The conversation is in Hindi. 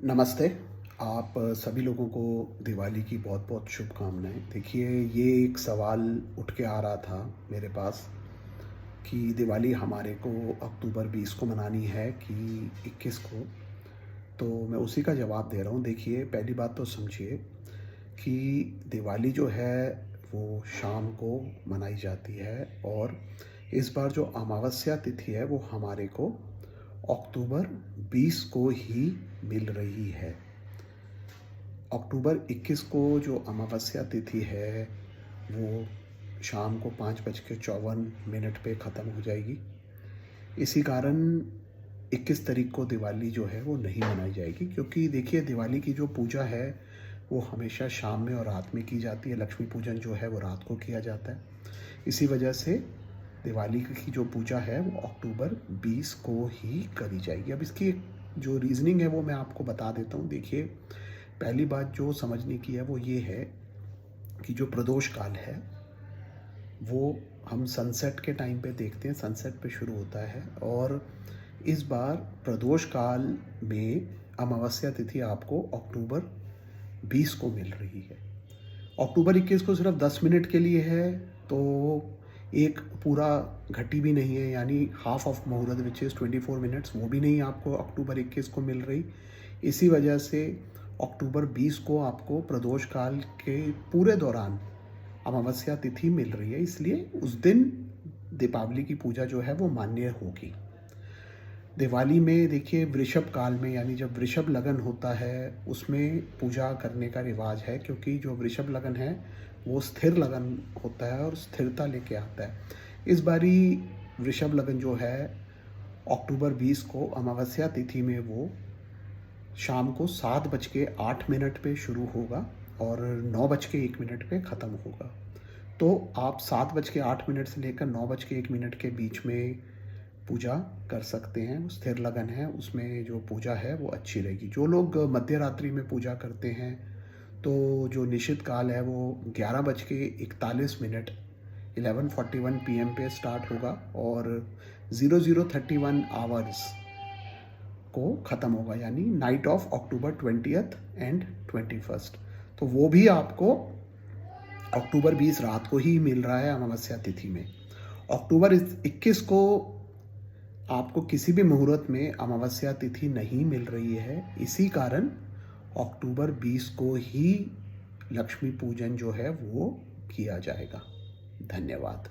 नमस्ते। आप सभी लोगों को दिवाली की बहुत बहुत शुभकामनाएँ। देखिए, ये एक सवाल उठ के आ रहा था मेरे पास कि दिवाली हमारे को अक्टूबर 20 को मनानी है कि 21 को। तो मैं उसी का जवाब दे रहा हूँ। देखिए, पहली बात तो समझिए कि दिवाली जो है वो शाम को मनाई जाती है, और इस बार जो अमावस्या तिथि है वो हमारे को अक्टूबर 20 को ही मिल रही है। अक्टूबर 21 को जो अमावस्या तिथि है वो शाम को 5:54 पे ख़त्म हो जाएगी। इसी कारण 21 तारीख को दिवाली जो है वो नहीं मनाई जाएगी, क्योंकि देखिए, दिवाली की जो पूजा है वो हमेशा शाम में और रात में की जाती है। लक्ष्मी पूजन जो है वो रात को किया जाता है। इसी वजह से दिवाली की जो पूजा है वो अक्टूबर 20 को ही करी जाएगी। अब इसकी एक जो रीज़निंग है वो मैं आपको बता देता हूँ। देखिए, पहली बात जो समझने की है वो ये है कि जो प्रदोष काल है वो हम सनसेट के टाइम पे देखते हैं, सनसेट पे शुरू होता है। और इस बार प्रदोष काल में अमावस्या तिथि आपको अक्टूबर 20 को मिल रही है। अक्टूबर 21 को सिर्फ 10 मिनट के लिए है, तो एक पूरा घटी भी नहीं है, यानी हाफ ऑफ मुहूर्त विच इज़ 24 मिनट्स, वो भी नहीं आपको अक्टूबर 21 को मिल रही। इसी वजह से अक्टूबर 20 को आपको प्रदोष काल के पूरे दौरान अमावस्या तिथि मिल रही है, इसलिए उस दिन दीपावली की पूजा जो है वो मान्य होगी। दिवाली में देखिए, वृषभ काल में, यानी जब वृषभ लगन होता है उसमें पूजा करने का रिवाज है, क्योंकि जो वृषभ लगन है वो स्थिर लगन होता है और स्थिरता लेके आता है। इस बारी वृषभ लगन जो है अक्टूबर 20 को अमावस्या तिथि में वो शाम को 7:08 पे शुरू होगा और 9:01 पे ख़त्म होगा। तो आप 7:08 से लेकर 9:01 के बीच में पूजा कर सकते हैं। स्थिर लगन है, उसमें जो पूजा है वो अच्छी रहेगी। जो लोग मध्य रात्रि में पूजा करते हैं तो जो निश्चित काल है वो 11:41 11:41 PM पे स्टार्ट होगा और 00:31 आवर्स को ख़त्म होगा, यानी night of October 20th and 21st। तो वो भी आपको अक्टूबर 20 रात को ही मिल रहा है अमावस्या तिथि में। अक्टूबर 21 को आपको किसी भी मुहूर्त में अमावस्या तिथि नहीं मिल रही है। इसी कारण अक्टूबर 20 को ही लक्ष्मी पूजन जो है वो किया जाएगा। धन्यवाद।